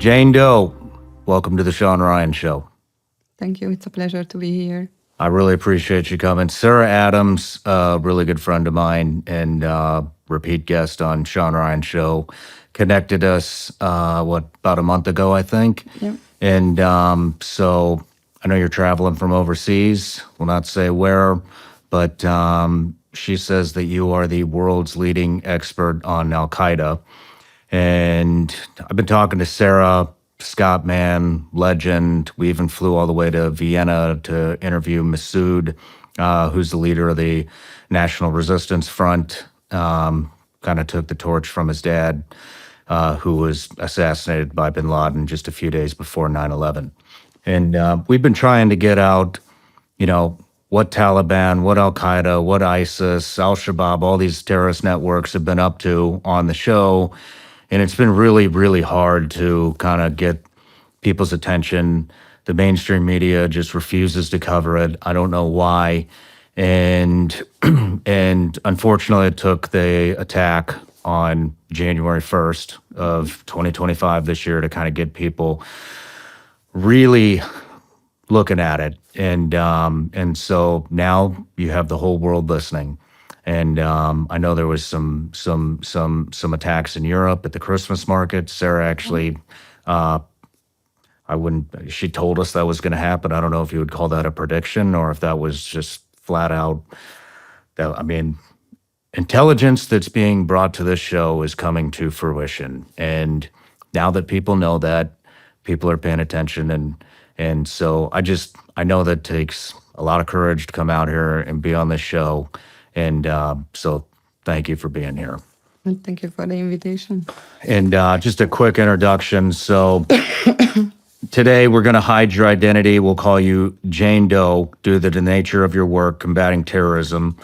Jane Doe, welcome to the Shawn Ryan Show. Thank you. It's a pleasure to be here. I really appreciate you coming. Sarah Adams, a really good friend of mine and repeat guest on Shawn Ryan Show, connected us, about a month ago, I think. Yeah. And so I know you're traveling from overseas. We'll not say where, but she says that you are the world's leading expert on Al Qaeda. And I've been talking to Sarah, Scott Mann, legend. We even flew all the way to Vienna to interview Massoud, who's the leader of the National Resistance Front. Kind of took the torch from his dad, who was assassinated by bin Laden just a few days before 9/11. And we've been trying to get out, what Taliban, what Al Qaeda, what ISIS, Al Shabaab, all these terrorist networks have been up to on the show. And it's been really, really hard to kind of get people's attention. The mainstream media just refuses to cover it. I don't know why. And and unfortunately, it took the attack on January 1st of 2025 this year to kind of get people really looking at it. And so now you have the whole world listening. And I know there was some attacks in Europe at the Christmas market. Sarah actually, she told us that was going to happen. I don't know if you would call that a prediction or if that was just flat out. Intelligence that's being brought to this show is coming to fruition. And now that people know that, people are paying attention. And so I know that takes a lot of courage to come out here and be on this show. And so thank you for being here. And thank you for the invitation. And just a quick introduction. So today we're going to hide your identity. We'll call you Jane Doe due to the nature of your work combating terrorism.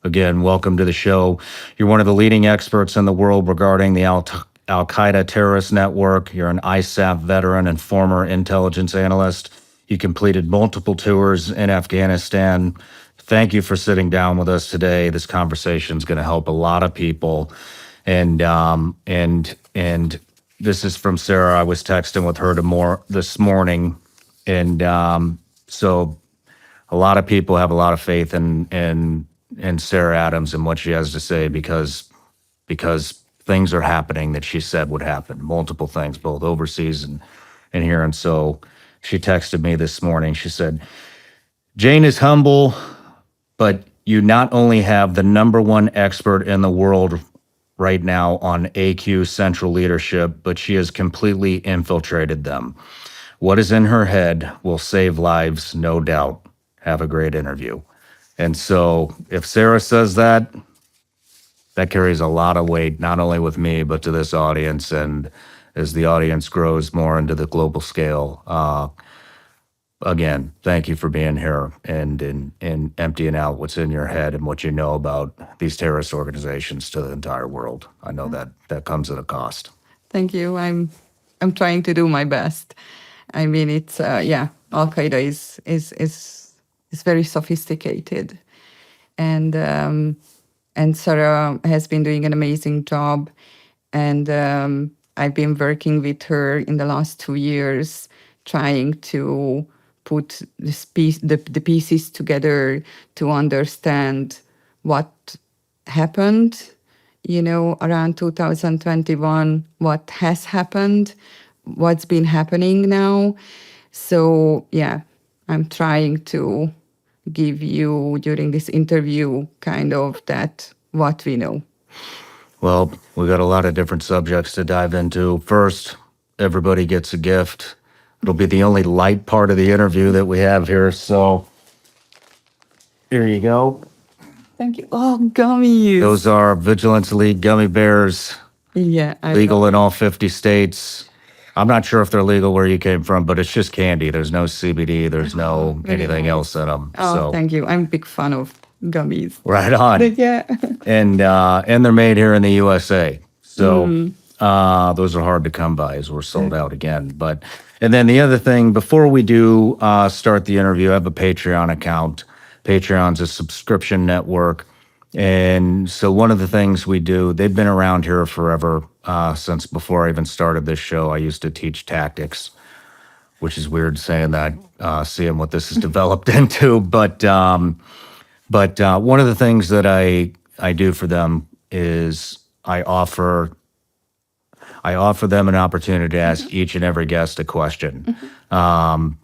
Again, welcome to the show. You're one of the leading experts in the world regarding the Al Qaeda terrorist network. You're an ISAF veteran and former intelligence analyst. You completed multiple tours in Afghanistan. Thank you for sitting down with us today. This conversation is going to help a lot of people. And this is from Sarah. I was texting with her this morning. And so a lot of people have a lot of faith in Sarah Adams and what she has to say because things are happening that she said would happen. Multiple things, both overseas and here. And so she texted me this morning. She said, Jane is humble, but you not only have the #1 expert in the world right now on AQ Central Leadership, but she has completely infiltrated them. What is in her head will save lives, no doubt. Have a great interview. And so if Sarah says that carries a lot of weight, not only with me, but to this audience. And as the audience grows more into the global scale, again, thank you for being here and emptying out what's in your head and what you know about these terrorist organizations to the entire world. I know that comes at a cost. Thank you. I'm trying to do my best. I mean, it's Al Qaeda is very sophisticated, and Sarah has been doing an amazing job, and I've been working with her in the last 2 years, trying to put the pieces together to understand what happened, around 2021, what has happened, what's been happening now. So, yeah, I'm trying to give you during this interview kind of that what we know. Well, we got a lot of different subjects to dive into. First, everybody gets a gift. It'll be the only light part of the interview that we have here. So here you go. Thank you. Oh, gummies. Those are Vigilance League gummy bears. Yeah. Legal in all 50 states. I'm not sure if they're legal where you came from, but it's just candy. There's no CBD. There's no anything else in them. Oh, thank you. I'm a big fan of gummies. Right on. Yeah. And they're made here in the USA. So those are hard to come by as we're sold out again. And then the other thing, before we do start the interview, I have a Patreon account. Patreon's a subscription network And so one of the things we do, they've been around here forever, since before I even started this show. I used to teach tactics, which is weird saying that, seeing what this has developed into. But one of the things that I do for them is I offer them an opportunity to ask each and every guest a question.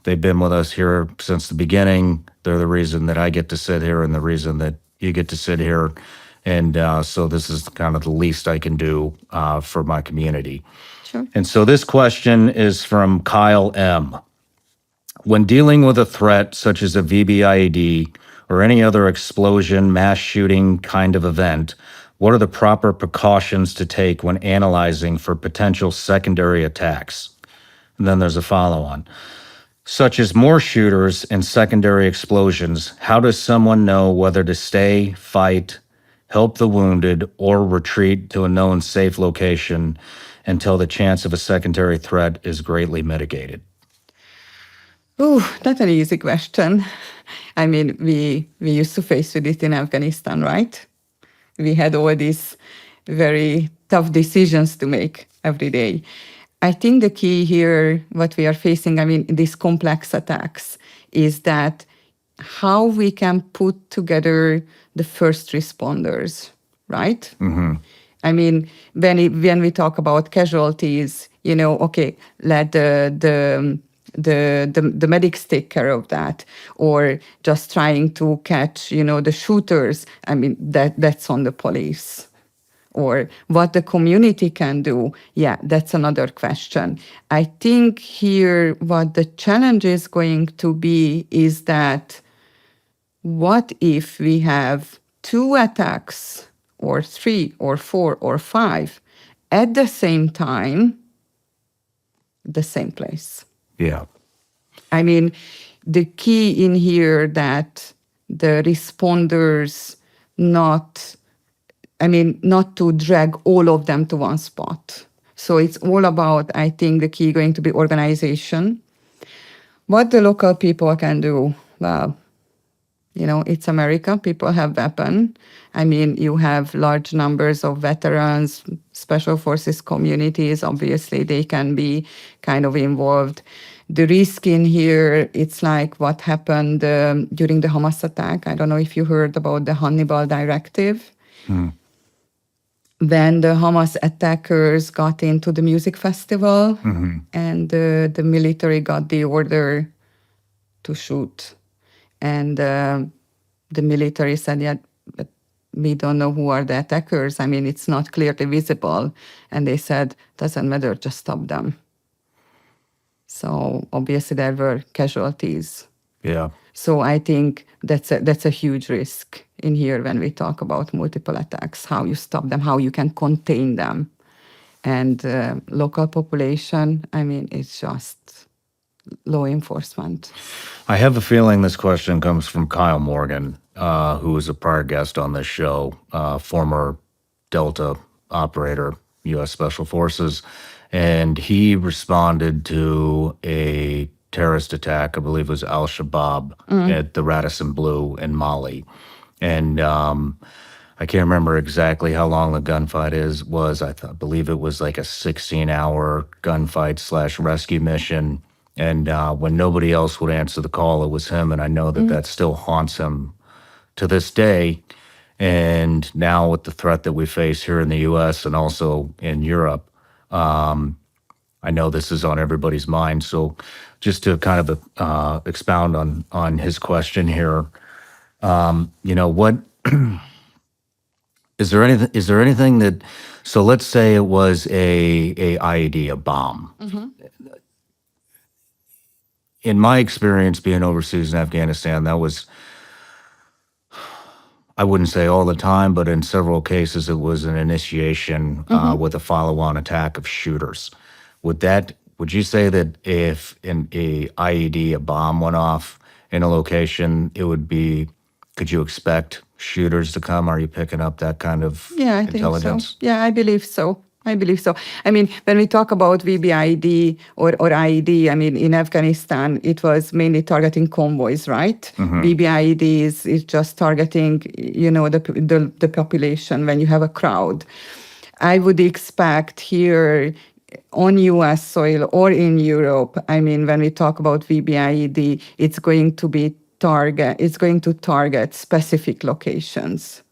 They've been with us here since the beginning. They're the reason that I get to sit here and the reason that you get to sit here. And so this is kind of the least I can do for my community. Sure. And so this question is from Kyle M. When dealing with a threat such as a VBIED or any other explosion, mass shooting kind of event, what are the proper precautions to take when analyzing for potential secondary attacks? And then there's a follow-on. Such as more shooters and secondary explosions, how does someone know whether to stay, fight, help the wounded, or retreat to a known safe location until the chance of a secondary threat is greatly mitigated? Ooh, that's an easy question. I mean, we used to face with it in Afghanistan, right? We had all these very tough decisions to make every day. I think the key here, what we are facing, I mean, these complex attacks, is that how we can put together the first responders, right? I mean, when we talk about casualties, okay, let the medics take care of that, or just trying to catch, the shooters. I mean, that's on the police. Or what the community can do, yeah, that's another question. I think here what the challenge is going to be is that what if we have 2 attacks or 3 or 4 or 5 at the same time, the same place? Yeah. I mean, the key in here that the responders not to drag all of them to one spot. So it's all about, I think, the key going to be organization. What the local people can do, well, it's America. People have weapons. I mean, you have large numbers of veterans, special forces communities. Obviously, they can be kind of involved. The risk in here, it's like what happened during the Hamas attack. I don't know if you heard about the Hannibal Directive. When the Hamas attackers got into the music festival and the military got the order to shoot. And the military said, yeah, but we don't know who are the attackers. I mean, it's not clearly visible. And they said, doesn't matter, just stop them. So obviously there were casualties. Yeah. So I think that's a huge risk in here when we talk about multiple attacks, how you stop them, how you can contain them. And local population, I mean, it's just law enforcement. I have a feeling this question comes from Kyle Morgan, who was a prior guest on this show, former Delta operator, U.S. Special Forces. And he responded to a terrorist attack, I believe it was Al-Shabaab, at the Radisson Blu in Mali. And I can't remember exactly how long the gunfight was. I believe it was like a 16-hour gunfight / rescue mission. And when nobody else would answer the call, it was him. And I know that that still haunts him to this day. And now with the threat that we face here in the U.S. and also in Europe, I know this is on everybody's mind. So just to kind of expound on his question here, what is there anything that, so let's say it was a IED, a bomb. In my experience being overseas in Afghanistan, that was, I wouldn't say all the time, but in several cases, it was an initiation with a follow-on attack of shooters. Would you say that if an IED, a bomb went off in a location, could you expect shooters to come? Are you picking up that kind of Yeah, I think so. intelligence? Yeah, I believe so. I believe so. I mean, when we talk about VBID or IED, I mean, in Afghanistan, it was mainly targeting convoys, right? VBIED is just targeting, the population when you have a crowd. I would expect here on US soil or in Europe, I mean, when we talk about VBIED, it's going to target specific locations.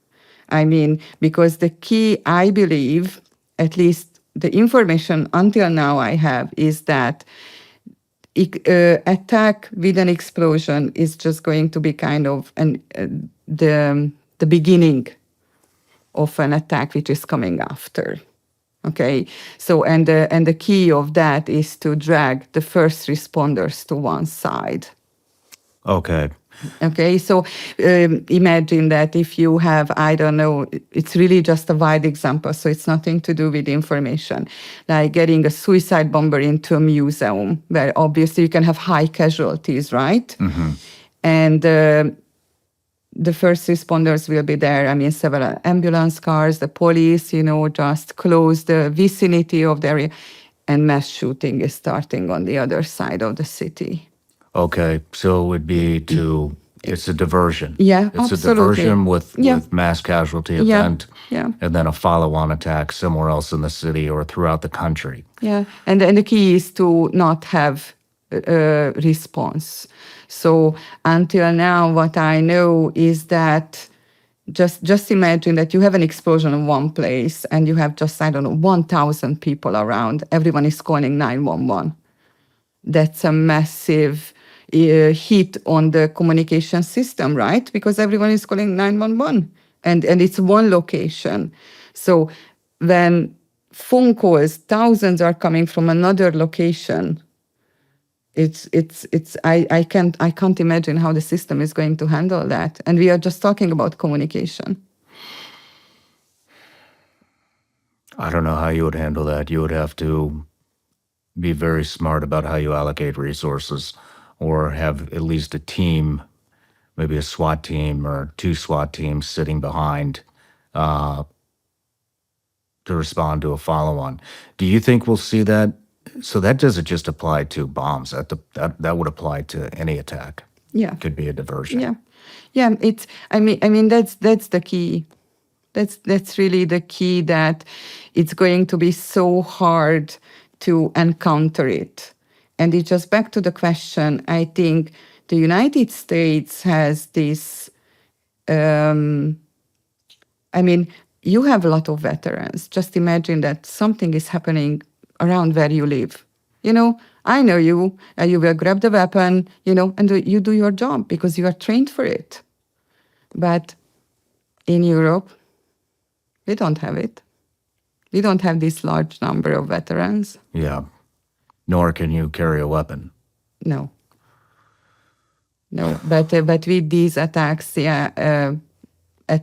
I mean, because the key, I believe, at least the information until now I have, is that attack with an explosion is just going to be kind of the beginning of an attack which is coming after. Okay, so and the key of that is to drag the first responders to one side. Okay. Okay, so imagine that if you have, I don't know, it's really just a wide example, so it's nothing to do with information, like getting a suicide bomber into a museum, where obviously you can have high casualties, right? And the first responders will be there. I mean, several ambulance cars, the police, just close the vicinity of the area, and mass shooting is starting on the other side of the city. Okay, so it would be it's a diversion. Yeah, it's absolutely. a diversion with mass casualty event, yeah. and then a follow-on attack somewhere else in the city or throughout the country. Yeah, and the key is to not have a response. So until now, what I know is that just imagine that you have an explosion in one place and you have just, 1,000 people around. Everyone is calling 911. That's a massive hit on the communication system, right? Because everyone is calling 911 and it's one location. So when phone calls, thousands are coming from another location, I can't imagine how the system is going to handle that. And we are just talking about communication. I don't know how you would handle that. You would have to be very smart about how you allocate resources, or have at least a team, maybe a SWAT team or 2 SWAT teams sitting behind to respond to a follow-on. Do you think we'll see that? So that doesn't just apply to bombs. That would apply to any attack. Yeah. Could be a diversion. Yeah. Yeah. I mean that's the key. That's really the key, that it's going to be so hard to encounter it. And it's just back to the question, I think the United States has this, you have a lot of veterans. Just imagine that something is happening around where you live. I know you, you will grab the weapon, and you do your job because you are trained for it. But in Europe, we don't have it. We don't have this large number of veterans. Yeah. Nor can you carry a weapon. No. But with these attacks, at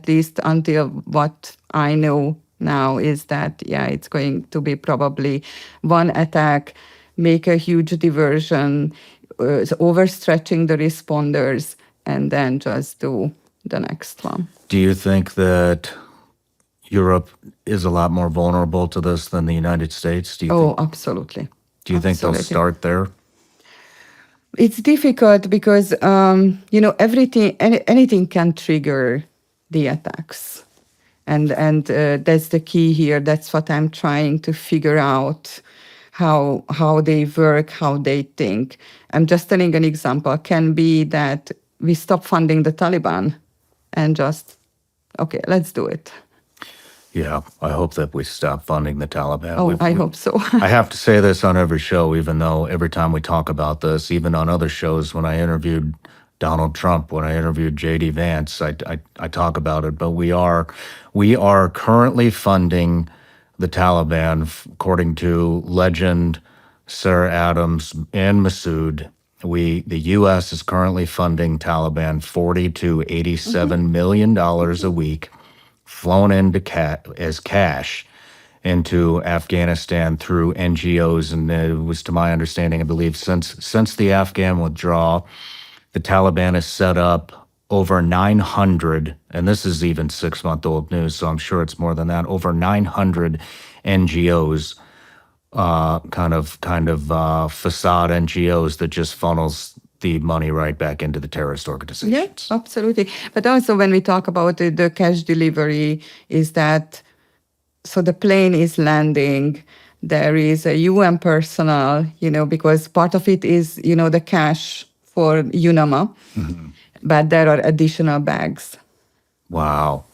least until what I know now is that, it's going to be probably one attack, make a huge diversion, overstretching the responders, and then just do the next one. Do you think that Europe is a lot more vulnerable to this than the United States? Absolutely. Do you think they'll start there? It's difficult because, anything can trigger the attacks. And that's the key here. That's what I'm trying to figure out, how they work, how they think. I'm just telling an example. Can be that we stop funding the Taliban and just, okay, let's do it. Yeah, I hope that we stop funding the Taliban. I hope so. I have to say this on every show, even though every time we talk about this, even on other shows, when I interviewed Donald Trump, when I interviewed J.D. Vance, I talk about it. But we are currently funding the Taliban, according to legend Sarah Adams and Massoud. The U.S. is currently funding Taliban $40 to $87 million a week, flown into as cash into Afghanistan through NGOs. And it was, to my understanding, I believe, since the Afghan withdrawal, the Taliban has set up over 900, and this is even 6-month-old news, so I'm sure it's more than that, over 900 NGOs, facade NGOs that just funnels the money right back into the terrorist Yeah, organizations. absolutely. But also when we talk about the cash delivery, is that so the plane is landing, there is a UN personnel, because part of it is, the cash for UNAMA, but there are additional bags. Wow.